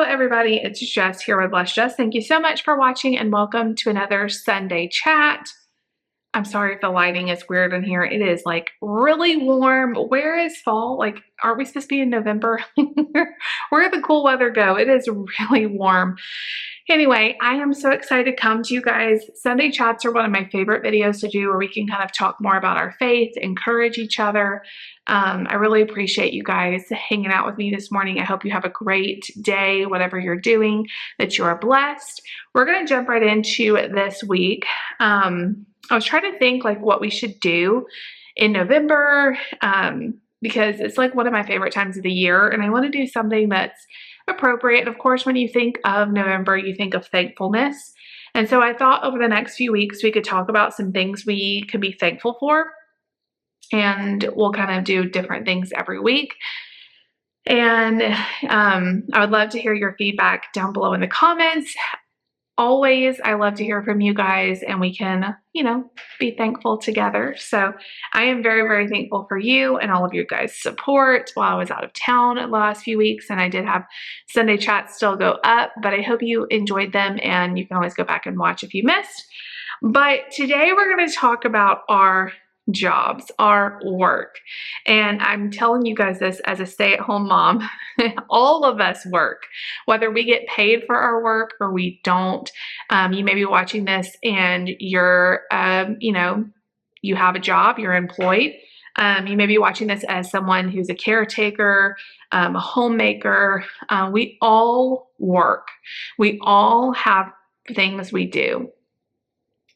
Hello everybody, it's Jess here with Bless Jess. Thank you so much for watching and welcome to another Sunday chat. I'm sorry if the lighting is weird in here. It is like really warm. Where is fall? Like, aren't we supposed to be in November? Where did the cool weather go? It is really warm. Anyway, I am so excited to come to you guys. Sunday chats are one of my favorite videos to do where we can kind of talk more about our faith, encourage each other. I really appreciate you guys hanging out with me this morning. I hope you have a great day, whatever you're doing, that you are blessed. We're going to jump right into this week. I was trying to think like what we should do in November because it's like one of my favorite times of the year, and I want to do something that's appropriate. And of course, when you think of November, you think of thankfulness. And so I thought over the next few weeks, we could talk about some things we could be thankful for. And we'll kind of do different things every week. And I would love to hear your feedback down below in the comments. Always, I love to hear from you guys, and we can, be thankful together. So I am very, very thankful for you and all of your guys' support while I was out of town the last few weeks. And I did have Sunday chats still go up, but I hope you enjoyed them, and you can always go back and watch if you missed. But today we're going to talk about our jobs, our work. And I'm telling you guys this as a stay-at-home mom. All of us work, whether we get paid for our work or we don't. You may be watching this and you're, you have a job, you're employed. You may be watching this as someone who's a caretaker, a homemaker. We all work. We all have things we do.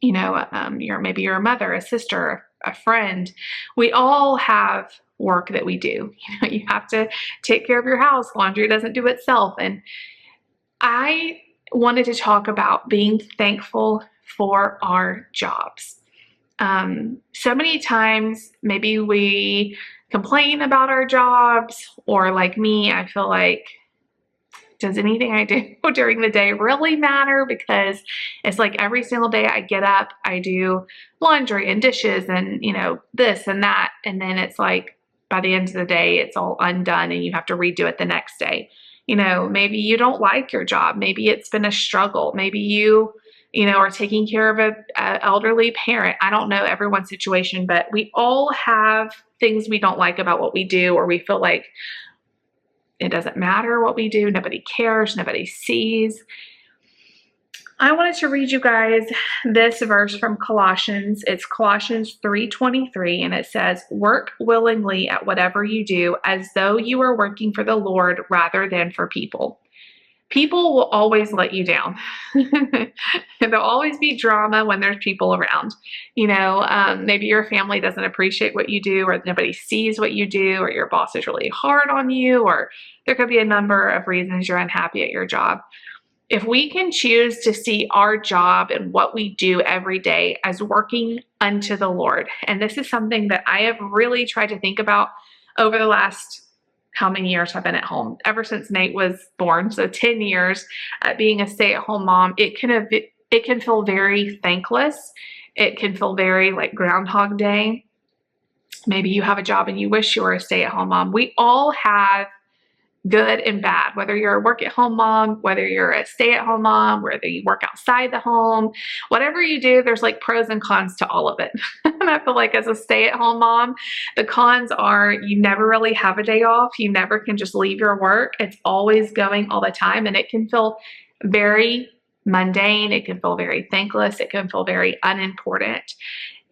Maybe you're a mother, a sister, a friend. We all have work that we do. You have to take care of your house. Laundry doesn't do itself. And I wanted to talk about being thankful for our jobs. So many times, maybe we complain about our jobs, or like me, I feel like, does anything I do during the day really matter? Because it's like every single day I get up, I do laundry and dishes and, this and that. And then it's like by the end of the day, it's all undone and you have to redo it the next day. Maybe you don't like your job. Maybe it's been a struggle. Maybe you are taking care of an elderly parent. I don't know everyone's situation, but we all have things we don't like about what we do, or we feel like it doesn't matter what we do. Nobody cares. Nobody sees. I wanted to read you guys this verse from Colossians. It's Colossians 3:23, and it says, "Work willingly at whatever you do, as though you were working for the Lord rather than for people." People will always let you down. There'll always be drama when there's people around. Maybe your family doesn't appreciate what you do, or nobody sees what you do, or your boss is really hard on you, or there could be a number of reasons you're unhappy at your job. If we can choose to see our job and what we do every day as working unto the Lord, and this is something that I have really tried to think about over the last how many years I've been at home, ever since Nate was born. So 10 years at being a stay-at-home mom. It can feel very thankless. It can feel very like Groundhog Day. Maybe you have a job and you wish you were a stay-at-home mom. We all have good and bad, whether you're a work-at-home mom, whether you're a stay-at-home mom, whether you work outside the home, whatever you do, there's like pros and cons to all of it. And I feel like as a stay-at-home mom, the cons are you never really have a day off. You never can just leave your work. It's always going all the time, and it can feel very mundane. It can feel very thankless. It can feel very unimportant.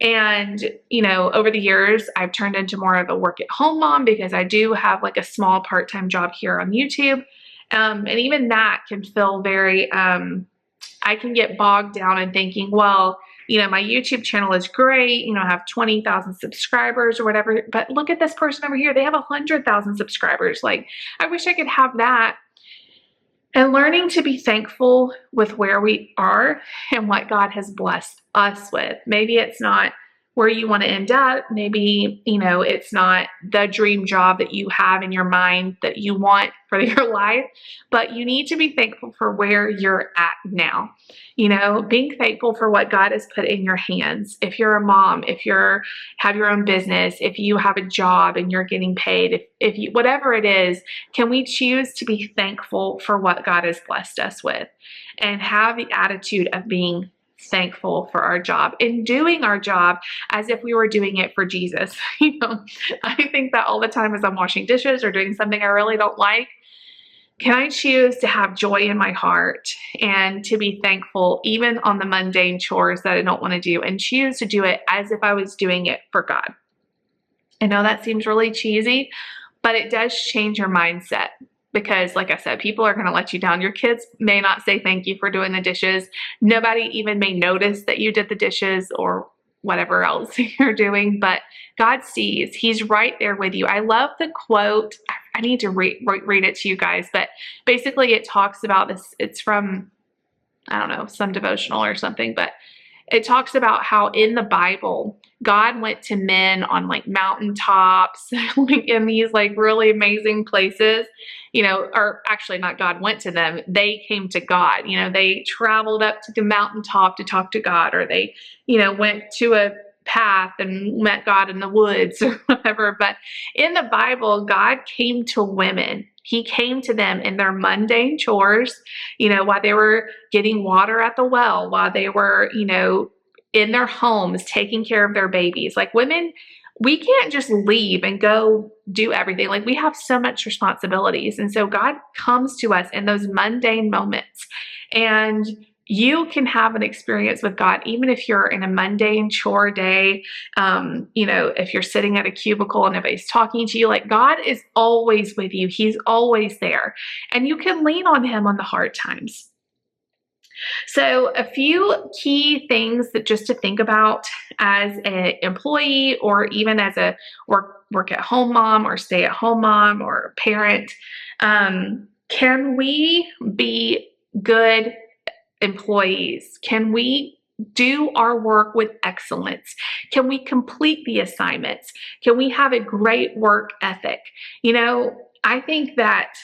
And, over the years, I've turned into more of a work-at-home mom because I do have like a small part-time job here on YouTube. And even that can feel very, I can get bogged down in thinking, well, my YouTube channel is great. I have 20,000 subscribers or whatever, but look at this person over here. They have 100,000 subscribers. Like, I wish I could have that. And learning to be thankful with where we are and what God has blessed us with. Maybe it's not where you want to end up. Maybe, it's not the dream job that you have in your mind that you want for your life, but you need to be thankful for where you're at now. Being thankful for what God has put in your hands. If you're a mom, if you're have your own business, if you have a job and you're getting paid, if you, whatever it is, can we choose to be thankful for what God has blessed us with and have the attitude of being thankful for our job and doing our job as if we were doing it for Jesus. I think that all the time as I'm washing dishes or doing something I really don't like. Can I choose to have joy in my heart and to be thankful even on the mundane chores that I don't want to do, and choose to do it as if I was doing it for God? I know that seems really cheesy, but it does change your mindset. Because like I said, people are going to let you down. Your kids may not say thank you for doing the dishes. Nobody even may notice that you did the dishes or whatever else you're doing, but God sees. He's right there with you. I love the quote. I need to read it to you guys, but basically it talks about this. It's from, I don't know, some devotional or something, but it talks about how in the Bible, God went to men on like mountaintops, like in these like really amazing places, or actually not God went to them. They came to God. They traveled up to the mountaintop to talk to God, or they, went to a path and met God in the woods or whatever. But in the Bible, God came to women. He came to them in their mundane chores, while they were getting water at the well, while they were, in their homes taking care of their babies. Like women, we can't just leave and go do everything. Like we have so much responsibilities. And so God comes to us in those mundane moments. And you can have an experience with God, even if you're in a mundane chore day, if you're sitting at a cubicle and nobody's talking to you, like God is always with you. He's always there. And you can lean on him on the hard times. So a few key things that just to think about as an employee or even as a work at home mom or stay at home mom or parent. Can we be good employees? Can we do our work with excellence? Can we complete the assignments? Can we have a great work ethic? I think that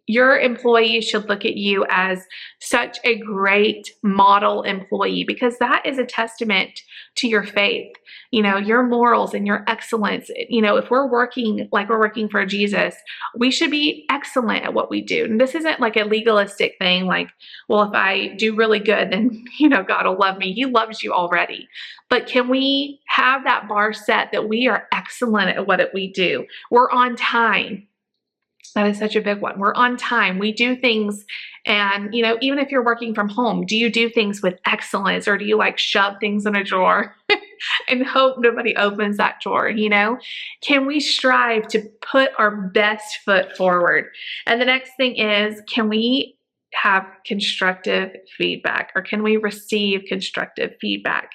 your employees should look at you as such a great model employee, because that is a testament to your faith, your morals and your excellence. If we're working like we're working for Jesus, we should be excellent at what we do. And this isn't like a legalistic thing like, well, if I do really good, then, God will love me. He loves you already. But can we have that bar set that we are excellent at what we do? We're on time. That is such a big one. We're on time. We do things. And, even if you're working from home, do you do things with excellence, or do you like shove things in a drawer and hope nobody opens that drawer? Can we strive to put our best foot forward? And the next thing is, can we have constructive feedback, or can we receive constructive feedback?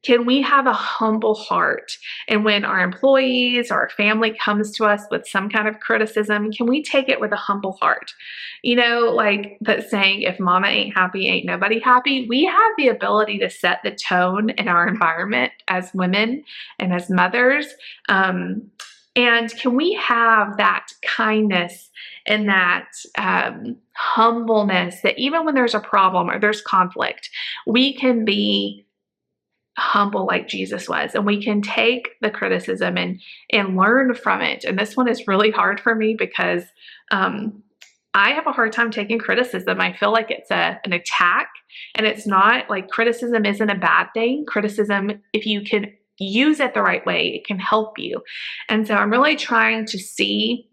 Can we have a humble heart? And when our employees or our family comes to us with some kind of criticism, can we take it with a humble heart? Like that saying, if mama ain't happy, ain't nobody happy. We have the ability to set the tone in our environment as women and as mothers. And can we have that kindness and that humbleness that even when there's a problem or there's conflict, we can be humble like Jesus was, and we can take the criticism and learn from it. And this one is really hard for me because I have a hard time taking criticism. I feel like it's an attack, and it's not. Like, criticism isn't a bad thing. Criticism, if you can use it the right way, it can help you. And so I'm really trying to see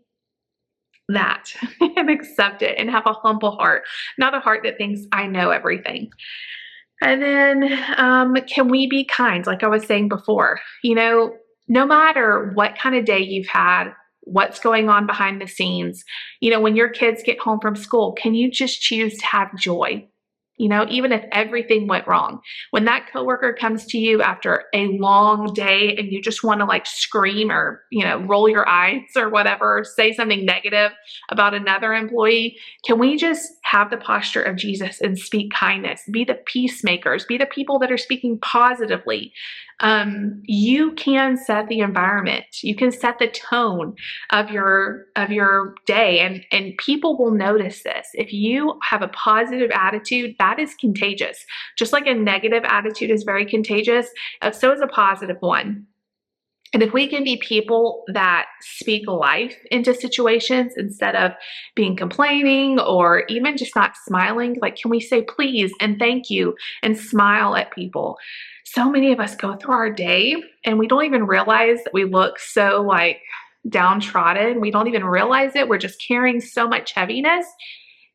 that and accept it and have a humble heart, not a heart that thinks I know everything. And then can we be kind? Like I was saying before, no matter what kind of day you've had, what's going on behind the scenes, when your kids get home from school, can you just choose to have joy? Even if everything went wrong, when that coworker comes to you after a long day and you just want to like scream or, roll your eyes or whatever, say something negative about another employee, can we just have the posture of Jesus and speak kindness, be the peacemakers, be the people that are speaking positively? You can set the environment. You can set the tone of your day, and people will notice this. If you have a positive attitude, that is contagious. Just like a negative attitude is very contagious, so is a positive one. And if we can be people that speak life into situations instead of being complaining or even just not smiling, like, can we say please and thank you and smile at people? So many of us go through our day and we don't even realize that we look so like downtrodden. We don't even realize it. We're just carrying so much heaviness.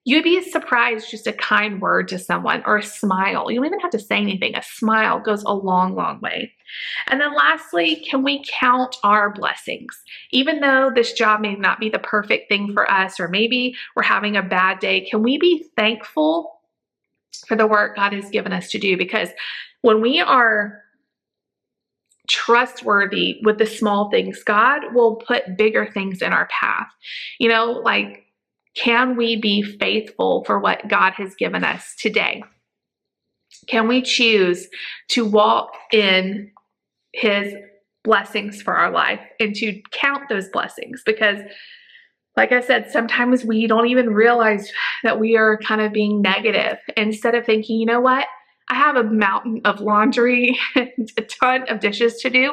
You'd be surprised, just a kind word to someone or a smile. You don't even have to say anything. A smile goes a long, long way. And then lastly, can we count our blessings? Even though this job may not be the perfect thing for us, or maybe we're having a bad day, can we be thankful for the work God has given us to do? Because when we are trustworthy with the small things, God will put bigger things in our path. Like, can we be faithful for what God has given us today? Can we choose to walk in His blessings for our life and to count those blessings? Because, like I said, sometimes we don't even realize that we are kind of being negative. Instead of thinking, you know what? I have a mountain of laundry and a ton of dishes to do.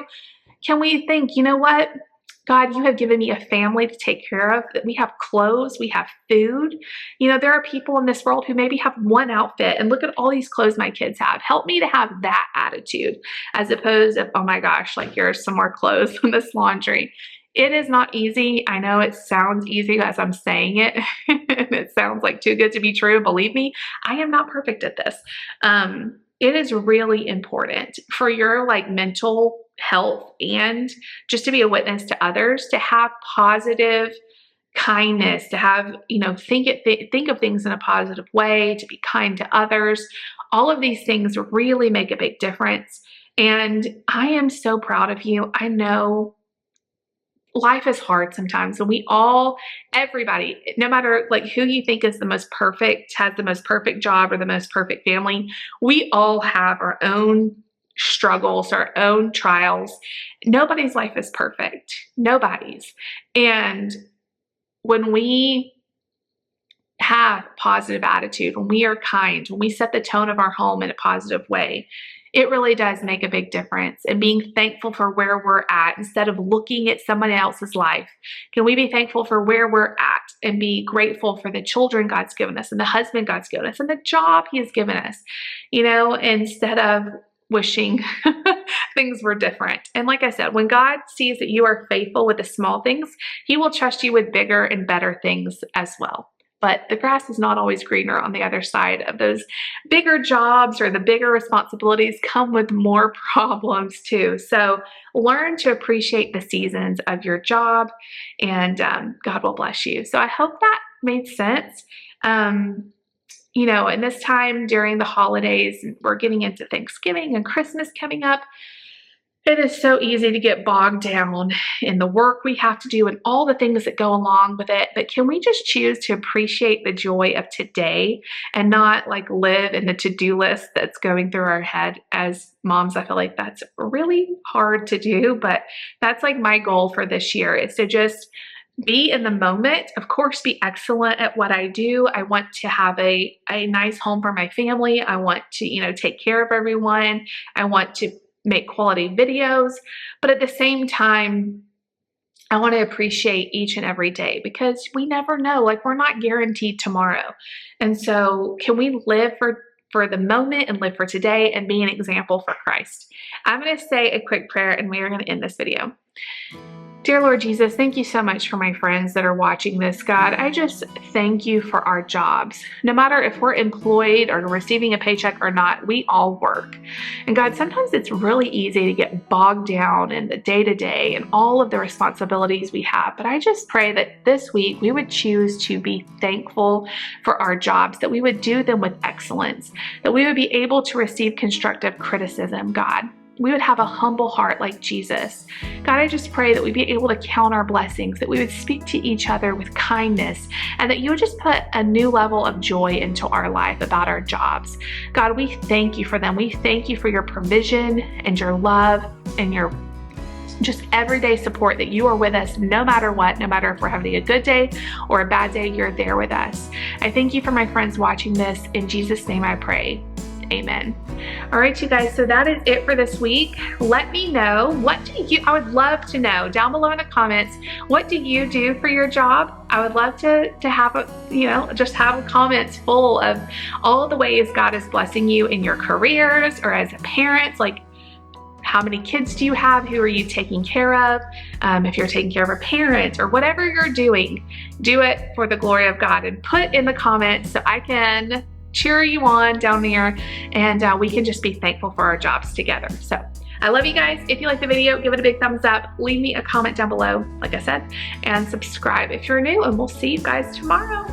Can we think, you know what? God, you have given me a family to take care of, that we have clothes, we have food. There are people in this world who maybe have one outfit, and look at all these clothes my kids have. Help me to have that attitude, as opposed to, oh my gosh, like, here's some more clothes from this laundry. It is not easy. I know it sounds easy as I'm saying it. It sounds like too good to be true. Believe me, I am not perfect at this. It is really important for your mental health and just to be a witness to others, to have positive kindness, to have, think of things in a positive way, to be kind to others. All of these things really make a big difference. And I am so proud of you. I know life is hard sometimes, and everybody, no matter who you think is the most perfect, has the most perfect job or the most perfect family, we all have our own struggles, our own trials. Nobody's life is perfect. Nobody's. And when we have positive attitude, when we are kind, when we set the tone of our home in a positive way, it really does make a big difference. And being thankful for where we're at instead of looking at someone else's life. Can we be thankful for where we're at and be grateful for the children God's given us and the husband God's given us and the job He has given us, instead of wishing things were different. And like I said, when God sees that you are faithful with the small things, He will trust you with bigger and better things as well. But the grass is not always greener on the other side of those bigger jobs, or the bigger responsibilities come with more problems too. So learn to appreciate the seasons of your job, and God will bless you. So I hope that made sense. In this time during the holidays, we're getting into Thanksgiving and Christmas coming up. It is so easy to get bogged down in the work we have to do and all the things that go along with it. But can we just choose to appreciate the joy of today and not live in the to-do list that's going through our head? As moms, I feel like that's really hard to do, but that's my goal for this year, is to just be in the moment. Of course, be excellent at what I do. I want to have a nice home for my family. I want to, take care of everyone. I want to make quality videos, but at the same time, I want to appreciate each and every day, because we never know, we're not guaranteed tomorrow. And so can we live for the moment and live for today and be an example for Christ? I'm going to say a quick prayer and we are going to end this video. Dear Lord Jesus, thank you so much for my friends that are watching this, God. I just thank you for our jobs. No matter if we're employed or receiving a paycheck or not, we all work. And God, sometimes it's really easy to get bogged down in the day-to-day and all of the responsibilities we have. But I just pray that this week we would choose to be thankful for our jobs, that we would do them with excellence, that we would be able to receive constructive criticism, God. we would have a humble heart like Jesus. God, I just pray that we'd be able to count our blessings, that we would speak to each other with kindness, and that you would just put a new level of joy into our life about our jobs. God, we thank you for them. We thank you for your provision and your love and your just everyday support, that you are with us no matter what, no matter if we're having a good day or a bad day, you're there with us. I thank you for my friends watching this. In Jesus' name I pray. Amen. All right, you guys, so that is it for this week. Let me know, I would love to know down below in the comments, what do you do for your job? I would love to have just have comments full of all the ways God is blessing you in your careers or as a parent. Like, how many kids do you have? Who are you taking care of? If you're taking care of a parent or whatever you're doing, do it for the glory of God and put in the comments so I can cheer you on down there, and we can just be thankful for our jobs together. So I love you guys. If you like the video, give it a big thumbs up. Leave me a comment down below, like I said, and subscribe if you're new, and we'll see you guys tomorrow.